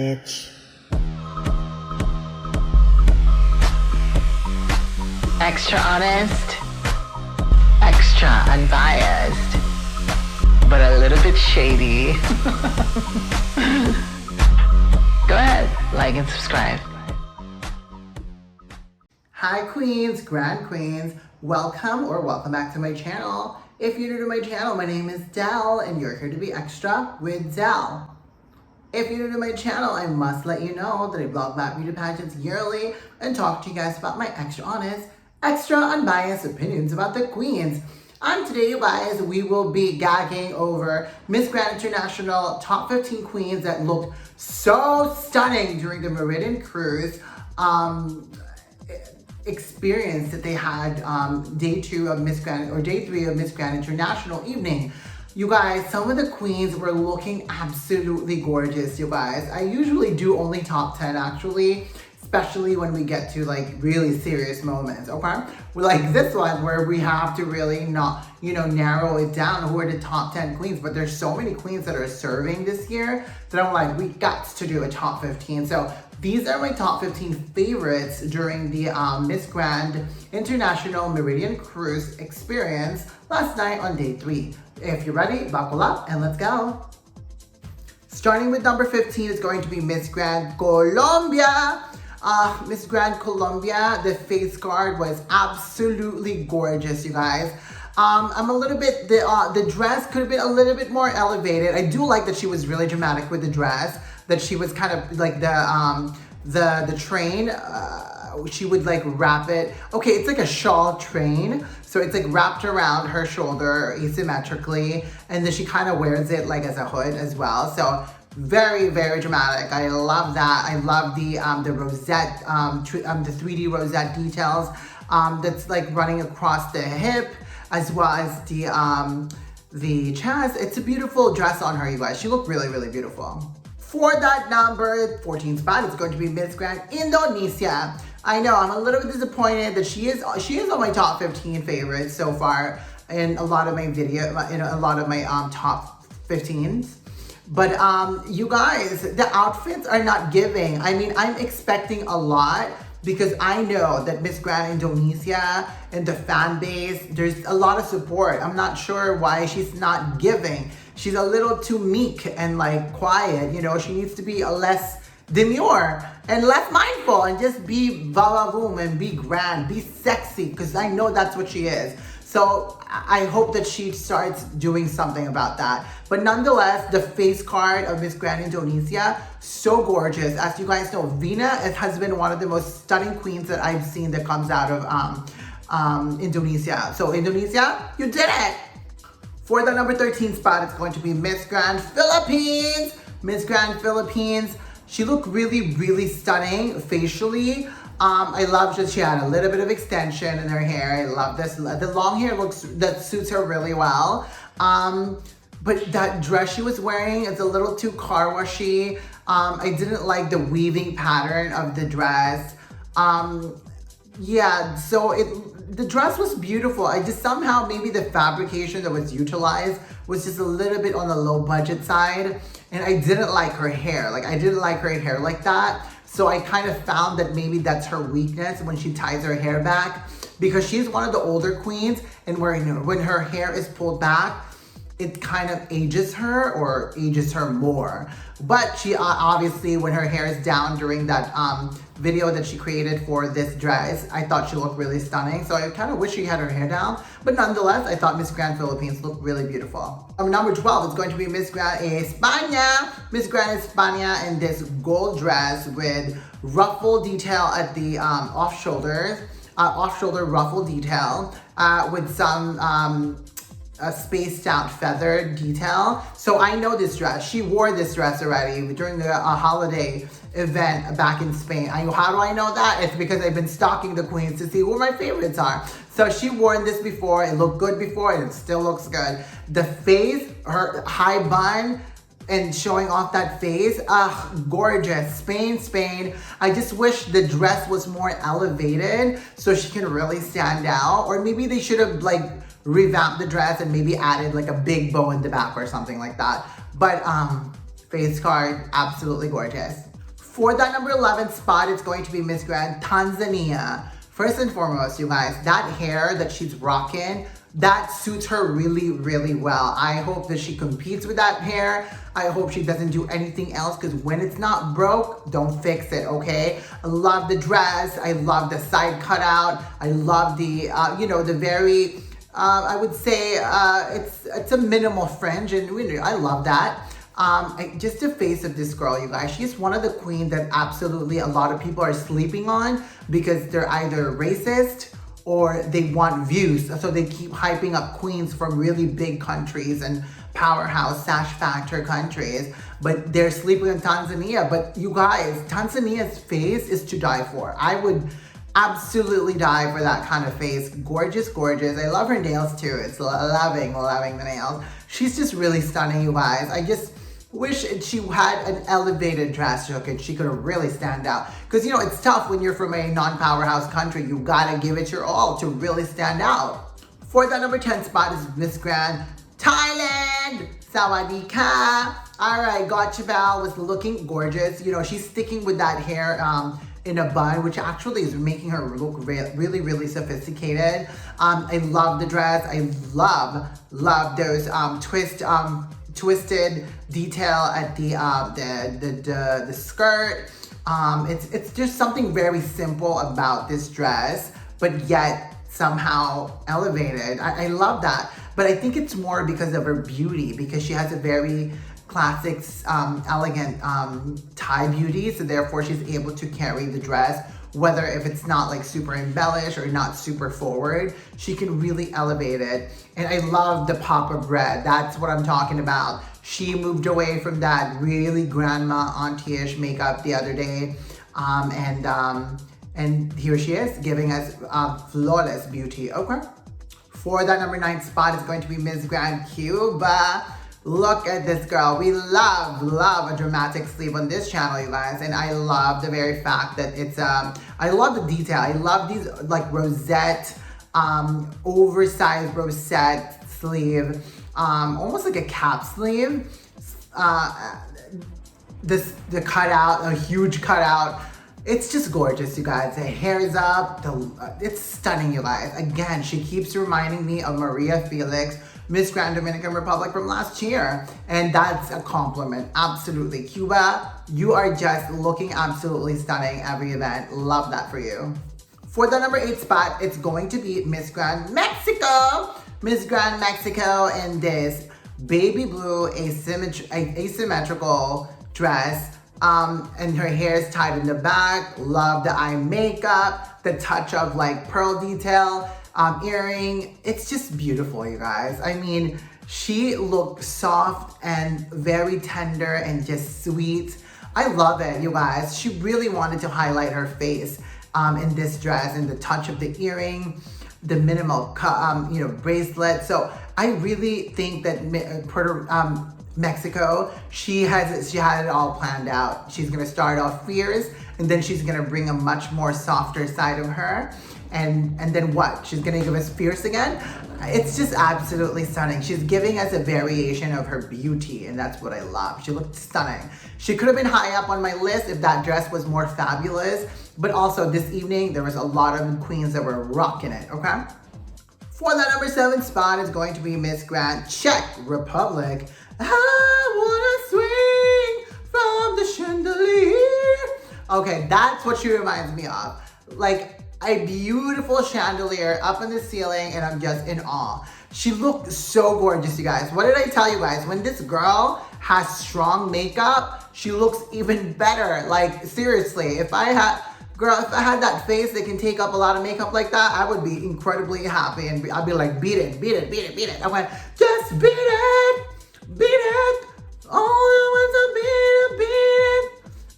bitch. Extra honest, extra unbiased, but a little bit shady. Go ahead, like and subscribe. Hi queens, grand queens, welcome back to my channel. If you're new to my channel, my name is Del and you're here to be extra with Del. If you're new to my channel, I must let you know that I blog about beauty pageants yearly and talk to you guys about my extra honest, extra unbiased opinions about the queens. And today, you guys, we will be gagging over Miss Grand International top 15 queens that looked so stunning during the Meridian cruise experience that they had day 2 of Miss Grand, or day 3 of Miss Grand International evening. You guys, some of the queens were looking absolutely gorgeous, you guys. I usually do only top 10 actually, especially when we get to like really serious moments, okay? Like this one where we have to really not, narrow it down who are the top 10 queens, but there's so many queens that are serving this year that I'm like, we got to do a top 15. So these are my top 15 favorites during the Miss Grand International Meridian Cruise experience last night on day 3. If you're ready, buckle up and let's go. Starting with number 15 is going to be Miss Grand Colombia. Miss Grand Colombia, the face guard was absolutely gorgeous, you guys. I'm a little bit, the dress could have been a little bit more elevated. I do like that she was really dramatic with the dress, that she was kind of like the train, she would like wrap it. Okay, it's like a shawl train. So it's like wrapped around her shoulder asymmetrically. And then she kind of wears it like as a hood as well. So very, very dramatic. I love that. I love the rosette, the 3D rosette details that's like running across the hip, as well as the chest. It's a beautiful dress on her, you guys. She looked really, really beautiful. For that number 14 spot, it's going to be Miss Grand Indonesia. I know I'm a little bit disappointed that she is on my top 15 favorites so far in a lot of my top 15s. But you guys, the outfits are not giving. I mean, I'm expecting a lot because I know that Miss Grand Indonesia and the fan base, there's a lot of support. I'm not sure why she's not giving. She's a little too meek and like quiet, she needs to be a less demure and less mindful and just be va-va-voom and be grand, be sexy, because I know that's what she is. So I hope that she starts doing something about that. But nonetheless, the face card of Miss Grand Indonesia, so gorgeous. As you guys know, Vina has been one of the most stunning queens that I've seen that comes out of Indonesia. So Indonesia, you did it! For the number 13 spot, it's going to be Miss Grand Philippines. Miss Grand Philippines, she looked really, really stunning facially. I love that she had a little bit of extension in her hair. I love this. The long hair that suits her really well. But that dress she was wearing is a little too car washy. I didn't like the weaving pattern of the dress. Yeah, so the dress was beautiful. I just somehow, maybe the fabrication that was utilized was just a little bit on the low budget side. And I didn't like her hair. Like, I didn't like her hair like that. So I kind of found that maybe that's her weakness when she ties her hair back, because she's one of the older queens, and when her hair is pulled back, it kind of ages her or ages her more. But she obviously, when her hair is down during that video that she created for this dress, I thought she looked really stunning. So I kind of wish she had her hair down. But nonetheless, I thought Miss Grand Philippines looked really beautiful. Number 12 is going to be Miss Grand España. Miss Grand España in this gold dress with ruffle detail at the off-shoulder ruffle detail with some a spaced out feather detail. So I know this dress. She wore this dress already during the holiday event back in Spain. How do I know that? It's because I've been stalking the queens to see who my favorites are. So she wore this before. It looked good before and it still looks good. The face, her high bun, and showing off that face, gorgeous. Spain. I just wish the dress was more elevated so she can really stand out. Or maybe they should have like revamped the dress and maybe added like a big bow in the back or something like that. But face card, absolutely gorgeous. For that number 11 spot, it's going to be Miss Grand Tanzania. First and foremost, you guys, that hair that she's rocking, that suits her really, really well. I hope that she competes with that hair. I hope she doesn't do anything else, because when it's not broke, don't fix it, okay? I love the dress. I love the side cutout. I love the, the very, I would say it's a minimal fringe, and I love that. Just the face of this girl, you guys. She's one of the queens that absolutely a lot of people are sleeping on because they're either racist or they want views. So they keep hyping up queens from really big countries and powerhouse sash factor countries, but they're sleeping in Tanzania. But you guys, Tanzania's face is to die for. I would absolutely die for that kind of face. Gorgeous, gorgeous. I love her nails too. It's loving the nails. She's just really stunning, you guys. I just wish she had an elevated dress so she could really stand out. Because, it's tough when you're from a non-powerhouse country. You gotta give it your all to really stand out. For the number 10 spot is Miss Grand Thailand. Sawadee ka. All right, 𝐈𝐬𝐬𝐿 was looking gorgeous. She's sticking with that hair in a bun, which actually is making her look really, really sophisticated. I love the dress. I love those twisted detail at the skirt. It's just something very simple about this dress, but yet somehow elevated. I love that, but I think it's more because of her beauty, because she has a very classic, elegant Thai beauty, so therefore she's able to carry the dress, whether if it's not like super embellished or not super forward, she can really elevate it. And I love the pop of red. That's what I'm talking about. She moved away from that really grandma auntie-ish makeup the other day, and here she is giving us flawless beauty. Okay. For that number 9 spot is going to be Miss Grand Cuba. Look at this girl. We love a dramatic sleeve on this channel, you guys. And I love the very fact that it's, I love the detail. I love these like rosette, oversized rosette sleeve, almost like a cap sleeve. The cutout, a huge cutout. It's just gorgeous, you guys. The hair is up, it's stunning, you guys. Again, she keeps reminding me of Maria Felix, Miss Grand Dominican Republic from last year. And that's a compliment, absolutely. Cuba, you are just looking absolutely stunning every event. Love that for you. For the number 8 spot, it's going to be Miss Grand Mexico. Miss Grand Mexico in this baby blue asymmetrical dress. And her hair is tied in the back. Love the eye makeup, the touch of like pearl detail, earring. It's just beautiful, you guys. I mean, she looked soft and very tender and just sweet. I love it, you guys. She really wanted to highlight her face in this dress, and the touch of the earring, the minimal bracelet. So I really think that Mexico, she had it all planned out. She's gonna start off fierce, and then she's gonna bring a much more softer side of her, and then what? She's gonna give us fierce again? It's just absolutely stunning. She's giving us a variation of her beauty, and that's what I love. She looked stunning. She could have been high up on my list if that dress was more fabulous, but also this evening, there was a lot of queens that were rocking it, okay? For the number 7 spot is going to be Miss Grand Czech Republic. I wanna swing from the chandelier. Okay, that's what she reminds me of. Like a beautiful chandelier up in the ceiling, and I'm just in awe. She looked so gorgeous, you guys. What did I tell you guys? When this girl has strong makeup, she looks even better. Like seriously, if I had that face that can take up a lot of makeup like that, I would be incredibly happy, and I'd be like, beat it. I went, just beat it. All I want to beat it.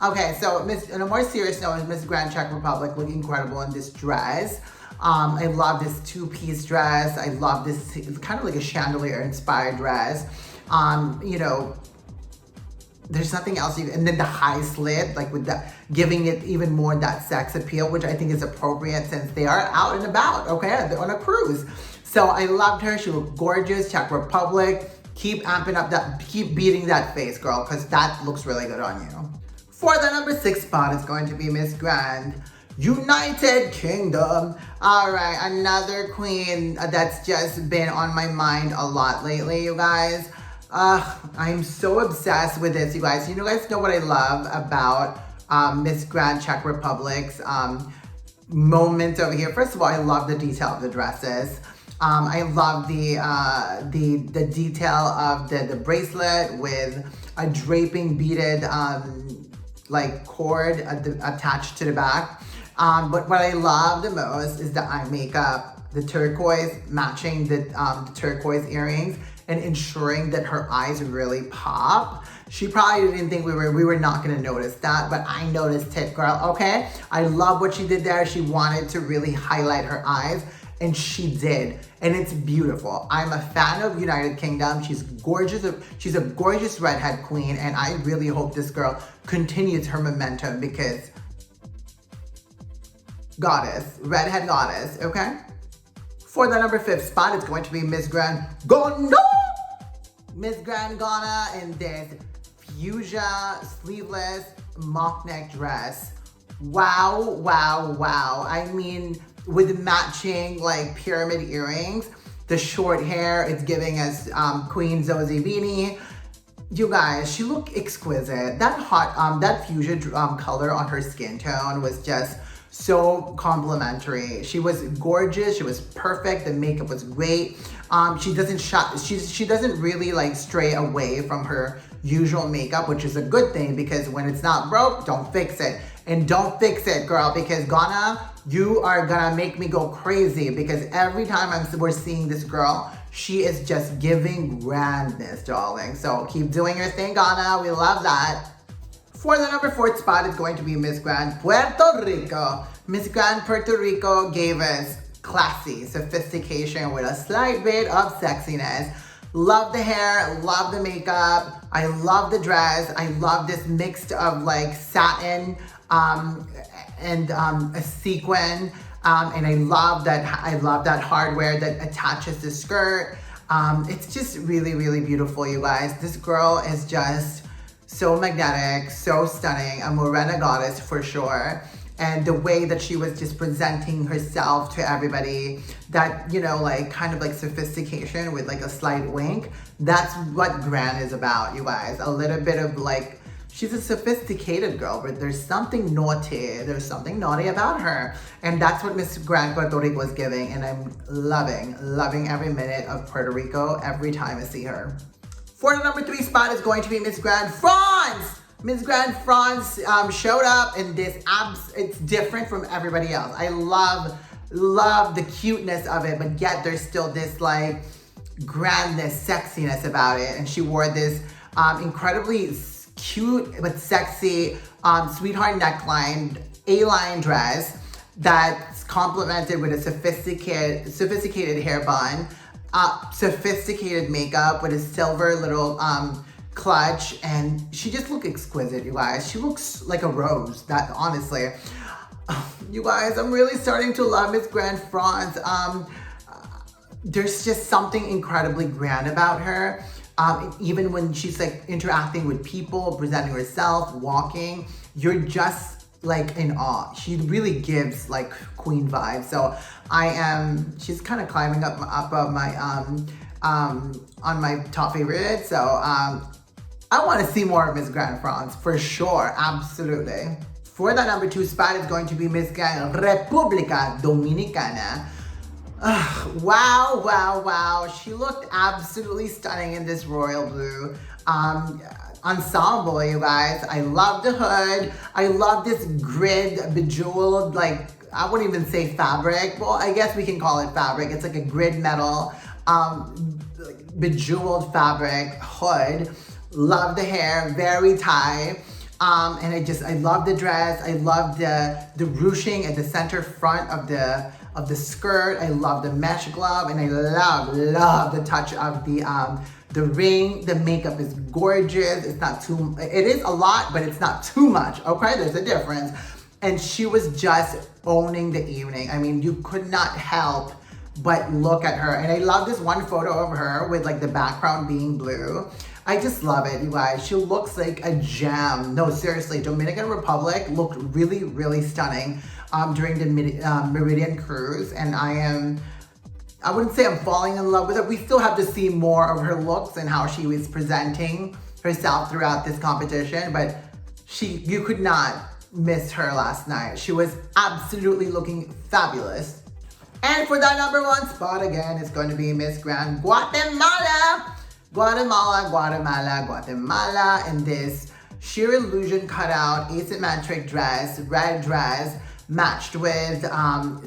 Okay, so on a more serious note, Miss Grand Czech Republic looked incredible in this dress. I love this 2-piece dress. I love this, it's kind of like a chandelier inspired dress. There's nothing else, and then the high slit, like with that, giving it even more that sex appeal, which I think is appropriate since they are out and about, okay? They're on a cruise. So I loved her. She looked gorgeous. Czech Republic. Keep amping up keep beating that face, girl, because that looks really good on you. For the number 6 spot is going to be Miss Grand United Kingdom. All right, another queen that's just been on my mind a lot lately, you guys. I'm so obsessed with this, you guys. You guys know what I love about Miss Grand Czech Republic's moment over here. First of all, I love the detail of the dresses. I love the detail of the bracelet with a draping beaded like cord attached to the back. But what I love the most is the eye makeup, the turquoise, matching the turquoise earrings and ensuring that her eyes really pop. She probably didn't think we were not gonna notice that, but I noticed it, girl, okay? I love what she did there. She wanted to really highlight her eyes, and she did, and it's beautiful. I'm a fan of United Kingdom. She's gorgeous. She's a gorgeous redhead queen, and I really hope this girl continues her momentum because goddess, redhead goddess, okay? For the number 5 spot, it's going to be Miss Grand Ghana. Miss Grand Ghana in this fuchsia sleeveless mock neck dress. Wow, wow, wow. I mean, with matching like pyramid earrings, the short hair, it's giving us Queen 𝐍𝐫𝐚𝐬. You guys, she looked exquisite. That hot, that fuchsia color on her skin tone was just so complimentary. She was gorgeous. She was perfect. The makeup was great. She doesn't really like stray away from her usual makeup, which is a good thing because when it's not broke, don't fix it. And don't fix it, girl, because Ghana, you are gonna make me go crazy because every time we're seeing this girl, she is just giving grandness, darling. So keep doing your thing, Ghana. We love that. For the number 4 spot is going to be Miss Grand Puerto Rico. Miss Grand Puerto Rico gave us classy sophistication with a slight bit of sexiness. Love the hair, love the makeup. I love the dress. I love this mix of like satin and a sequin. And I love that hardware that attaches the skirt. It's just really, really beautiful, you guys. This girl is just so magnetic, so stunning, a morena goddess for sure. And the way that she was just presenting herself to everybody, that, you know, like kind of like sophistication with like a slight wink, that's what Grand is about, you guys. A little bit of like, she's a sophisticated girl, but there's something naughty about her. And that's what Miss Grand Puerto Rico was giving, and I'm loving every minute of Puerto Rico every time I see her. For the number 3 spot is going to be Miss Grand France. Miss Grand France showed up in this it's different from everybody else. I love the cuteness of it, but yet there's still this like grandness, sexiness about it. And she wore this incredibly cute but sexy sweetheart neckline, A-line dress that's complemented with a sophisticated hair bun, sophisticated makeup with a silver little clutch, and she just looked exquisite, you guys. She looks like a rose, that honestly. You guys, I'm really starting to love Miss Grand France. There's just something incredibly grand about her. Even when she's like interacting with people, presenting herself, walking, you're just like in awe. She really gives like queen vibes. So she's kind of climbing up on my top favorite. So I want to see more of Miss Grand France for sure, absolutely. For the number 2 spot is going to be Miss Grand República Dominicana. Wow, wow, wow. She looked absolutely stunning in this royal blue ensemble, you guys. I love the hood. I love this grid bejeweled, like, I wouldn't even say fabric. Well, I guess we can call it fabric. It's like a grid metal bejeweled fabric hood. Love the hair, very tie. And I love the dress. I love the ruching at the center front of the skirt. I love the mesh glove, and I love the touch of the ring. The makeup is gorgeous. It is a lot, but it's not too much, okay? There's a difference. And she was just owning the evening. I mean, you could not help but look at her. And I love this one photo of her with like the background being blue. I just love it, you guys. She looks like a gem. No, seriously, Dominican Republic looked really, really stunning during the Meridian cruise. And I wouldn't say I'm falling in love with it. We still have to see more of her looks and how she was presenting herself throughout this competition. But you could not miss her last night. She was absolutely looking fabulous. And for that number 1 spot again, it's going to be Miss Grand Guatemala. Guatemala in this sheer illusion cutout asymmetric dress, red dress, matched with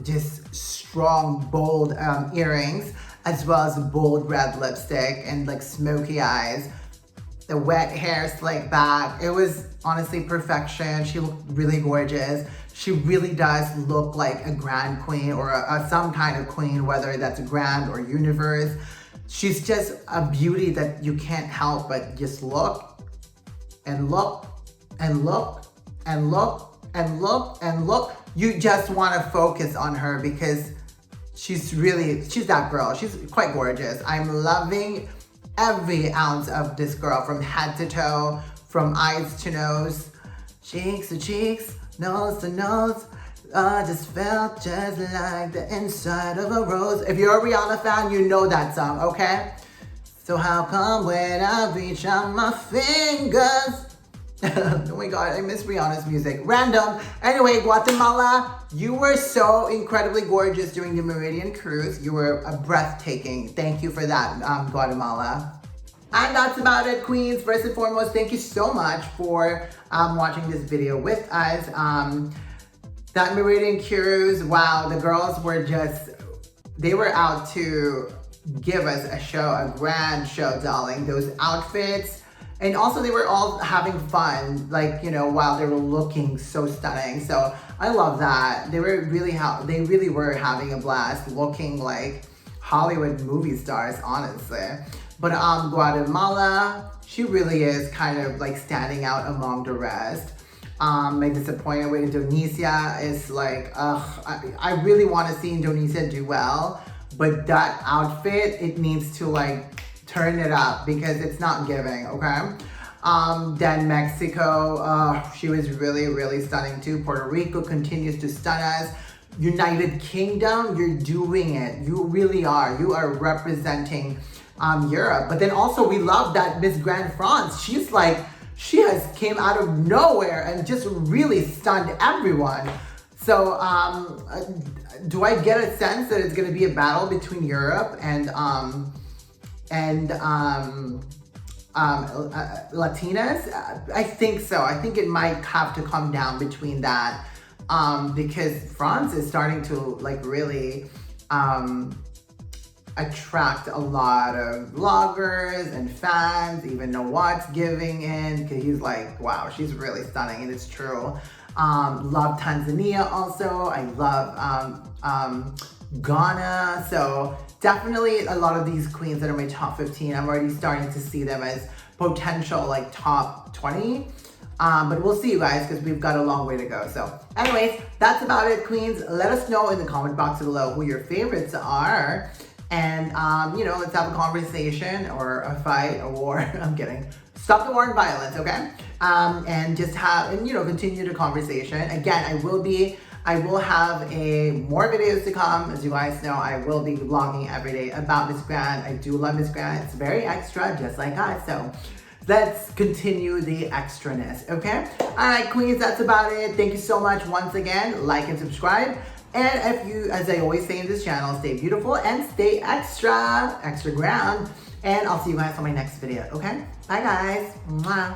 just strong, bold earrings, as well as bold red lipstick and like smoky eyes. The wet hair slicked back. It was honestly perfection. She looked really gorgeous. She really does look like a grand queen or some kind of queen, whether that's a grand or universe. She's just a beauty that you can't help but just look and look and look and look and look and look. You just want to focus on her because she's that girl. She's quite gorgeous. I'm loving every ounce of this girl from head to toe, from eyes to nose, cheeks to cheeks, nose to nose. I just felt just like the inside of a rose. If you're a Rihanna fan, you know that song, okay? So how come when I reach out my fingers? Oh my God, I miss Rihanna's music. Random. Anyway, Guatemala, you were so incredibly gorgeous during the Meridian cruise. You were breathtaking. Thank you for that, Guatemala. And that's about it, queens. First and foremost, thank you so much for watching this video with us. That Meridian cruise, wow, the girls were they were out to give us a show, a grand show, darling. Those outfits, and also they were all having fun, like, you know, while they were looking so stunning. So I love that. They really were having a blast, looking like Hollywood movie stars, honestly. But Guatemala, she really is kind of like standing out among the rest. My disappointment with Indonesia is like, I really want to see Indonesia do well, but that outfit, it needs to like turn it up because it's not giving, okay? Then Mexico, she was really, really stunning too. Puerto Rico continues to stun us. United Kingdom, you're doing it. You really are. You are representing Europe. But then also we love that Miss Grand France. She came out of nowhere and just really stunned everyone. So do I get a sense that it's going to be a battle between Europe and Latinas? I think so. I think it might have to come down between that because France is starting to like really attract a lot of vloggers and fans. Even Noah's giving in because he's like, wow, she's really stunning, and it's true. Love Tanzania also. I love Ghana. So definitely a lot of these queens that are my top 15, I'm already starting to see them as potential like top 20. But we'll see, you guys, because we've got a long way to go. So anyways, that's about it, queens. Let us know in the comment box below who your favorites are. And, you know, let's have a conversation or a fight, a war. I'm kidding. Stop the war and violence, okay? And just continue the conversation. Again, I will have more videos to come. As you guys know, I will be vlogging every day about Miss Grand. I do love Miss Grand. It's very extra, just like us. So let's continue the extraness, okay? All right, queens, that's about it. Thank you so much once again. Like and subscribe. And if you, as I always say in this channel, stay beautiful and stay extra ground. And I'll see you guys on my next video, okay? Bye, guys. Mwah.